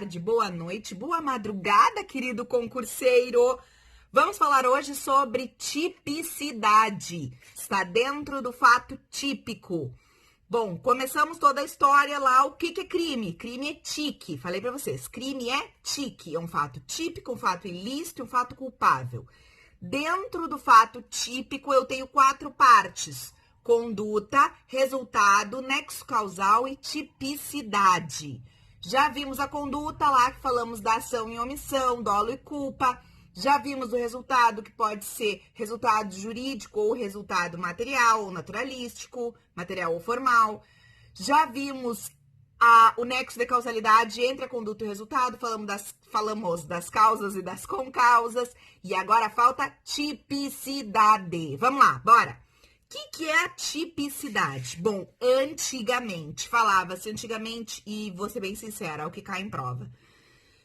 tarde, boa noite, boa madrugada, querido concurseiro. Vamos falar hoje sobre tipicidade. Está dentro do fato típico. Bom, começamos toda a história lá. O que é crime? Crime é tique. Falei pra vocês, crime é tique. É um fato típico, um fato ilícito, um fato culpável. Dentro do fato típico, eu tenho 4 partes: conduta, resultado, nexo causal e tipicidade. Já vimos a conduta lá, que falamos da ação e omissão, dolo e culpa. Já vimos o resultado, que pode ser resultado jurídico ou resultado material ou naturalístico, material ou formal. Já vimos o nexo de causalidade entre a conduta e o resultado, falamos das causas e das concausas, e agora falta tipicidade. Vamos lá, bora! O que é a tipicidade? Bom, falava-se antigamente, e vou ser bem sincera, é o que cai em prova.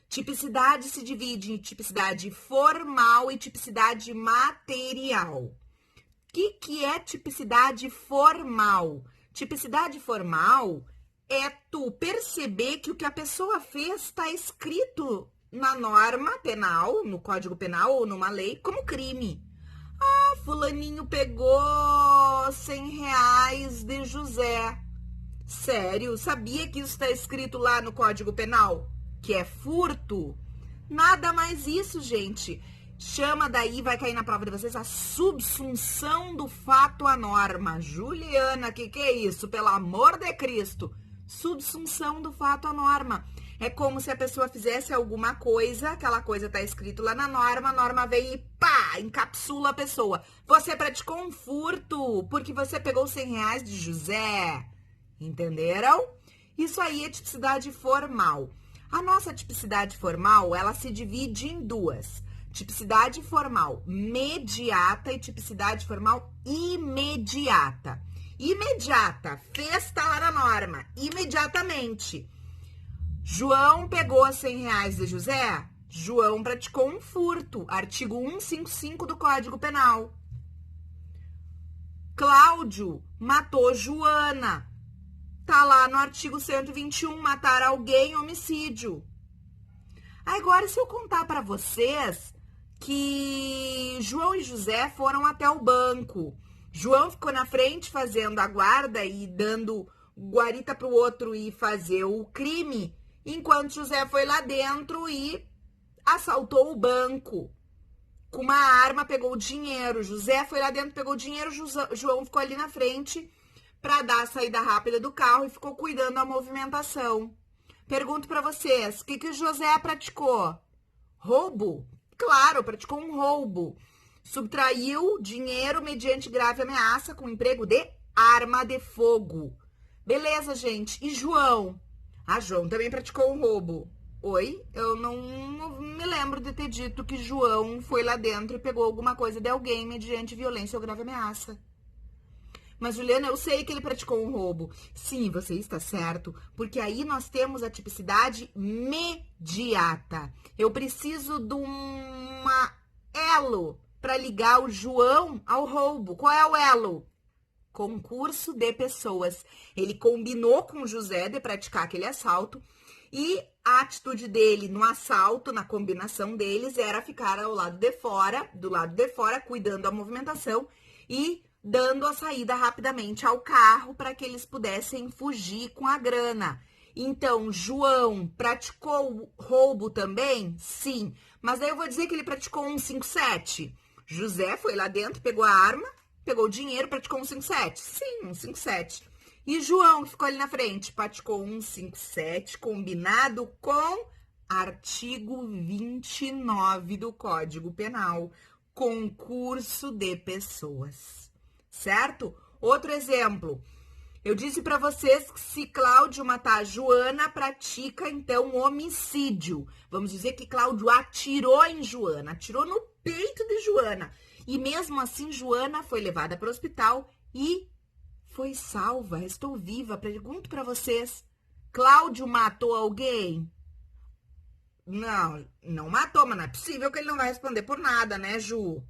Tipicidade se divide em tipicidade formal e tipicidade material. O que é tipicidade formal? Tipicidade formal é tu perceber que o que a pessoa fez está escrito na norma penal, no Código Penal ou numa lei, como crime. Ah, fulaninho pegou R$100 de José. Sério? Sabia que isso está escrito lá no Código Penal? Que é furto? Nada mais isso, gente. Chama daí, vai cair na prova de vocês, a subsunção do fato à norma. Juliana, que é isso? Pelo amor de Cristo. Subsunção do fato à norma. É como se a pessoa fizesse alguma coisa, aquela coisa tá escrito lá na norma, a norma vem e pá, encapsula a pessoa. Você praticou um furto porque você pegou R$100 de José. Entenderam? Isso aí é tipicidade formal. A nossa tipicidade formal, ela se divide em duas: tipicidade formal mediata e tipicidade formal imediata. Imediata, fez, tá lá na norma, imediatamente. João pegou R$100 de José, João praticou um furto, artigo 155 do Código Penal. Cláudio matou Joana, tá lá no artigo 121, matar alguém, homicídio. Agora, se eu contar para vocês que João e José foram até o banco, João ficou na frente fazendo a guarda e dando guarita pro outro e fazer o crime, enquanto José foi lá dentro e assaltou o banco. Com uma arma, pegou o dinheiro. José foi lá dentro, pegou o dinheiro, João ficou ali na frente para dar a saída rápida do carro e ficou cuidando da movimentação. Pergunto para vocês, o que o José praticou? Roubo? Claro, praticou um roubo. Subtraiu dinheiro mediante grave ameaça com emprego de arma de fogo. Beleza, gente. E João? João também praticou um roubo. Oi? Eu não me lembro de ter dito que João foi lá dentro e pegou alguma coisa de alguém mediante violência ou grave ameaça. Mas, Juliana, eu sei que ele praticou um roubo. Sim, você está certo, porque aí nós temos a tipicidade mediata. Eu preciso de uma elo para ligar o João ao roubo. Qual é o elo? Concurso de pessoas. Ele combinou com o José de praticar aquele assalto e a atitude dele no assalto, na combinação deles, era ficar do lado de fora, cuidando da movimentação e dando a saída rapidamente ao carro para que eles pudessem fugir com a grana. Então, João praticou roubo também? Sim. Mas daí eu vou dizer que ele praticou um 157. José foi lá dentro, pegou a arma, pegou o dinheiro, praticou um 157. Sim, um 157. E João, que ficou ali na frente, praticou um 157 combinado com artigo 29 do Código Penal, concurso de pessoas. Certo? Outro exemplo. Eu disse para vocês que se Cláudio matar Joana, pratica, então, homicídio. Vamos dizer que Cláudio atirou em Joana, atirou no peito de Joana. E mesmo assim, Joana foi levada para o hospital e foi salva, estou viva. Pergunto para vocês, Cláudio matou alguém? Não, não matou, mas não é possível que ele não vai responder por nada, né, Ju?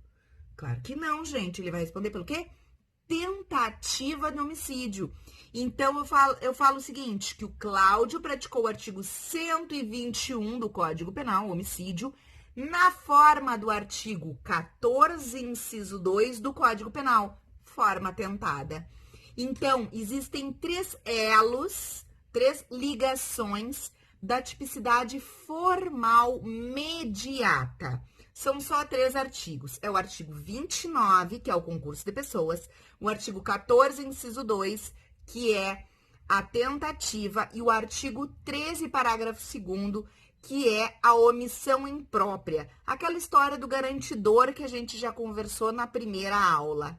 Claro que não, gente. Ele vai responder pelo quê? tentativa de homicídio. Então, eu falo o seguinte, que o Cláudio praticou o artigo 121 do Código Penal, homicídio, na forma do artigo 14, inciso 2 do Código Penal, forma tentada. Então, existem 3 elos, 3 ligações da tipicidade formal mediata. São só 3 artigos. É o artigo 29, que é o concurso de pessoas, o artigo 14, inciso 2, que é a tentativa, e o artigo 13, parágrafo 2º, que é a omissão imprópria. Aquela história do garantidor que a gente já conversou na primeira aula,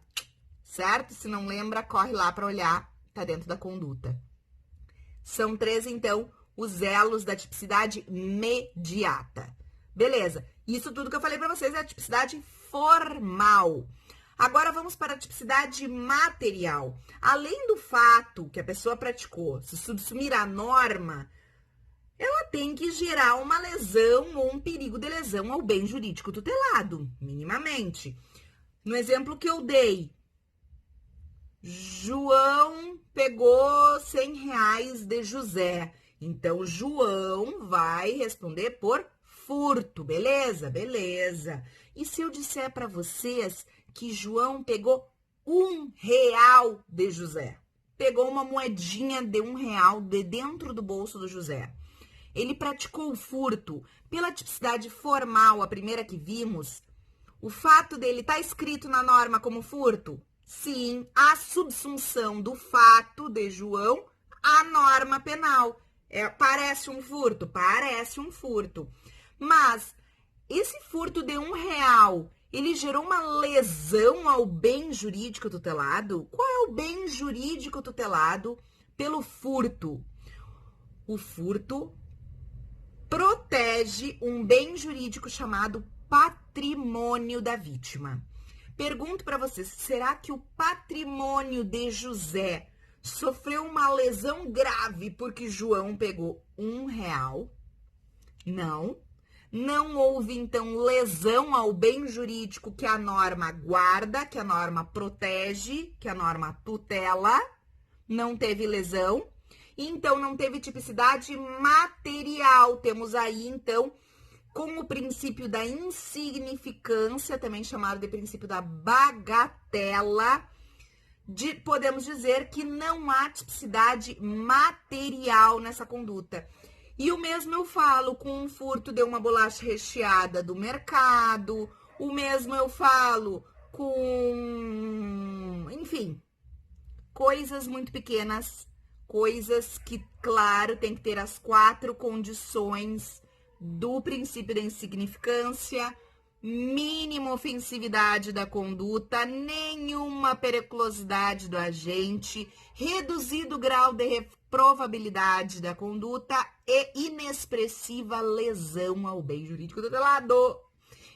certo? Se não lembra, corre lá para olhar, tá dentro da conduta. São 3, então, os elos da tipicidade mediata. Beleza, isso tudo que eu falei para vocês é a tipicidade formal. Agora vamos para a tipicidade material. Além do fato que a pessoa praticou se subsumir à norma, ela tem que gerar uma lesão ou um perigo de lesão ao bem jurídico tutelado, minimamente. No exemplo que eu dei, João pegou 100 reais de José. Então, João vai responder por furto, beleza? Beleza. E se eu disser para vocês que João pegou 1 real de José? Pegou uma moedinha de 1 real de dentro do bolso do José. Ele praticou o furto pela tipicidade formal, a primeira que vimos. O fato dele estar escrito na norma como furto? Sim, a subsunção do fato de João à norma penal. Parece um furto? Parece um furto. Mas esse furto de 1 real, ele gerou uma lesão ao bem jurídico tutelado? Qual é o bem jurídico tutelado pelo furto? O furto protege um bem jurídico chamado patrimônio da vítima. Pergunto para vocês, será que o patrimônio de José sofreu uma lesão grave porque João pegou 1 real? Não. Não houve, então, lesão ao bem jurídico que a norma guarda, que a norma protege, que a norma tutela. Não teve lesão. Então, não teve tipicidade material. Temos aí, então, com o princípio da insignificância, também chamado de princípio da bagatela, podemos dizer que não há tipicidade material nessa conduta. E o mesmo eu falo com um furto de uma bolacha recheada do mercado, o mesmo eu falo com, enfim, coisas muito pequenas, coisas que, claro, tem que ter as 4 condições do princípio da insignificância, mínima ofensividade da conduta, nenhuma periculosidade do agente, reduzido grau de reprovabilidade da conduta e inexpressiva lesão ao bem jurídico tutelado.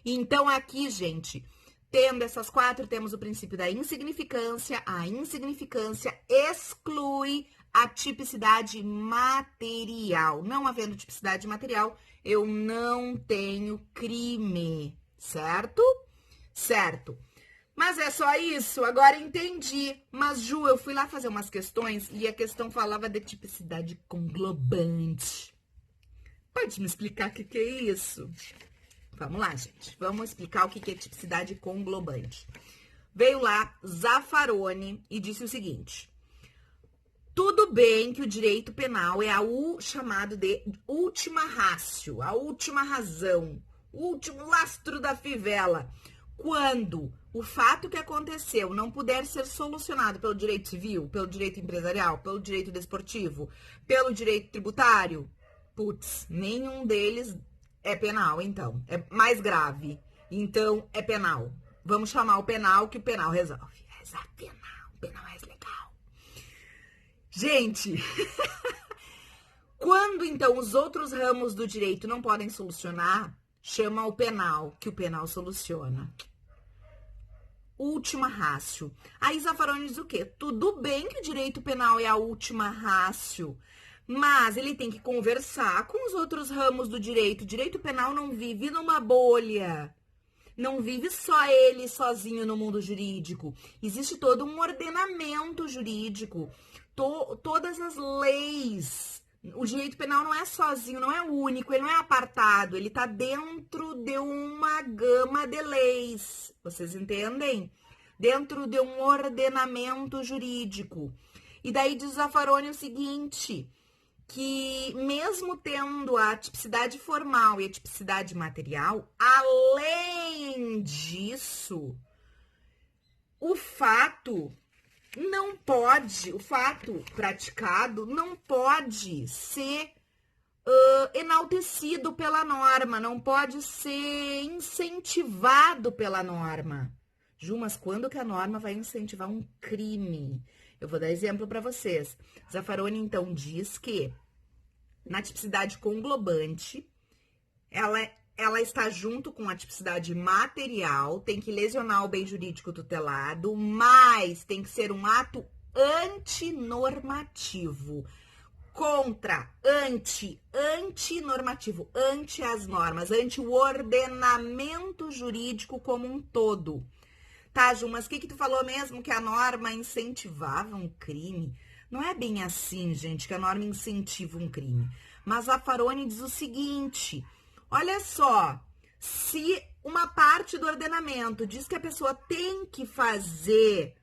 Então, aqui, gente, tendo essas 4, temos o princípio da insignificância. A insignificância exclui a tipicidade material. Não havendo tipicidade material, eu não tenho crime, certo? Certo. Mas é só isso? Agora entendi. Mas, Ju, eu fui lá fazer umas questões e a questão falava de tipicidade conglobante. Pode me explicar o que é isso? Vamos lá, gente. Vamos explicar o que é tipicidade conglobante. Veio lá Zaffaroni e disse o seguinte: tudo bem que o direito penal é chamado de última ratio, a última razão, o último lastro da fivela, quando o fato que aconteceu não puder ser solucionado pelo direito civil, pelo direito empresarial, pelo direito desportivo, pelo direito tributário. Putz, nenhum deles é penal, então. É mais grave. Então, é penal. Vamos chamar o penal, que o penal resolve. Exato, penal. O penal é mais legal. Gente, quando, então, os outros ramos do direito não podem solucionar, chama o penal, que o penal soluciona. Última ratio. Aí Zaffaroni diz o quê? Tudo bem que o direito penal é a última ratio, mas ele tem que conversar com os outros ramos do direito. O direito penal não vive numa bolha. não vive só ele sozinho no mundo jurídico. Existe todo um ordenamento jurídico, todas as leis. O direito penal não é sozinho, não é único, ele não é apartado, ele está dentro de uma gama de leis, vocês entendem? Dentro de um ordenamento jurídico. E daí diz Zaffaroni o seguinte, que mesmo tendo a tipicidade formal e a tipicidade material, além disso, o fato praticado não pode ser enaltecido pela norma, não pode ser incentivado pela norma. Ju, mas quando que a norma vai incentivar um crime? Eu vou dar exemplo para vocês. Zaffaroni, então, diz que na tipicidade conglobante, ela está junto com a tipicidade material, tem que lesionar o bem jurídico tutelado, mas tem que ser um ato antinormativo. Antinormativo, ante as normas, ante o ordenamento jurídico como um todo. Tá, Ju, mas o que tu falou mesmo? Que a norma incentivava um crime? Não é bem assim, gente, que a norma incentiva um crime. Mas Zaffaroni diz o seguinte, olha só, se uma parte do ordenamento diz que a pessoa tem que fazer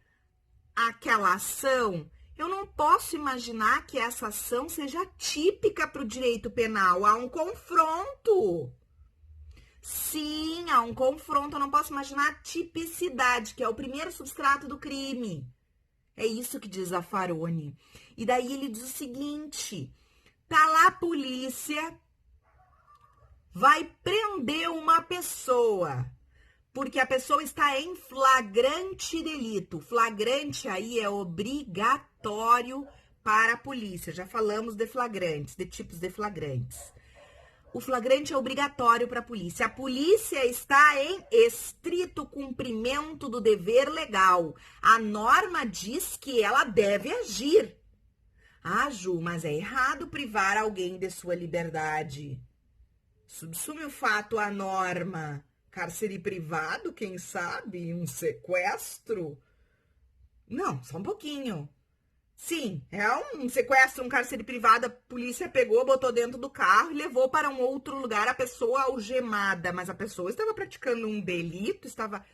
aquela ação, eu não posso imaginar que essa ação seja típica para o direito penal. Há um confronto. Sim, há um confronto. Eu não posso imaginar a tipicidade, que é o primeiro substrato do crime. É isso que diz Zaffaroni. E daí ele diz o seguinte, tá lá a polícia, vai prender uma pessoa, porque a pessoa está em flagrante delito. Flagrante aí é obrigatório para a polícia. Já falamos de flagrantes, de tipos de flagrantes. O flagrante é obrigatório para a polícia. A polícia está em estrito cumprimento do dever legal. A norma diz que ela deve agir. Ah, Ju, mas é errado privar alguém de sua liberdade. Subsume o fato à norma. Cárcere privado, quem sabe? Um sequestro? Não, só um pouquinho. Sim, é um sequestro, um cárcere privado, a polícia pegou, botou dentro do carro e levou para um outro lugar a pessoa algemada. Mas a pessoa estava praticando um delito, estava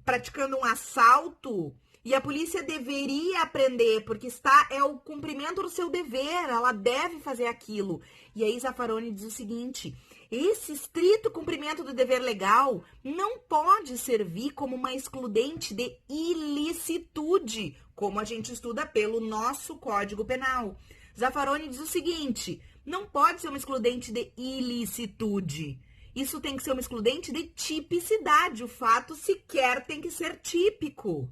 praticando um assalto e a polícia deveria prender, porque é o cumprimento do seu dever, ela deve fazer aquilo. E aí Zaffaroni diz o seguinte, esse estrito cumprimento do dever legal não pode servir como uma excludente de ilicitude, como a gente estuda pelo nosso Código Penal. Zaffaroni diz o seguinte, não pode ser uma excludente de ilicitude. Isso tem que ser uma excludente de tipicidade. O fato sequer tem que ser típico.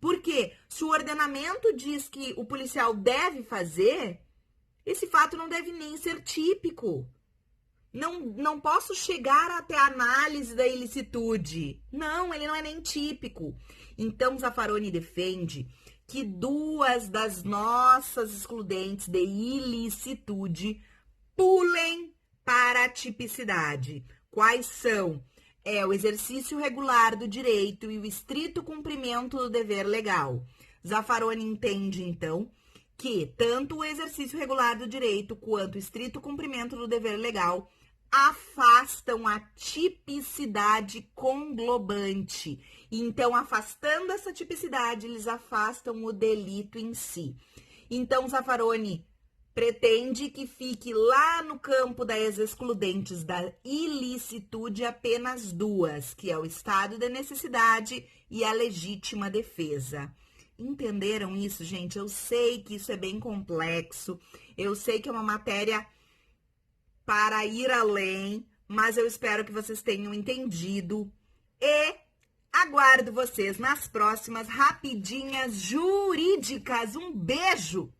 Por quê? Se o ordenamento diz que o policial deve fazer, esse fato não deve nem ser típico. Não posso chegar até a análise da ilicitude. Não, ele não é nem típico. Então, Zaffaroni defende que duas das nossas excludentes de ilicitude pulem para a tipicidade. Quais são? É o exercício regular do direito e o estrito cumprimento do dever legal. Zaffaroni entende, então, que tanto o exercício regular do direito quanto o estrito cumprimento do dever legal afastam a tipicidade conglobante. Então, afastando essa tipicidade, eles afastam o delito em si. Então, Zaffaroni pretende que fique lá no campo das excludentes da ilicitude apenas duas, que é o estado de necessidade e a legítima defesa. Entenderam isso, gente? Eu sei que isso é bem complexo, eu sei que é uma matéria para ir além, mas eu espero que vocês tenham entendido e aguardo vocês nas próximas rapidinhas jurídicas. Um beijo!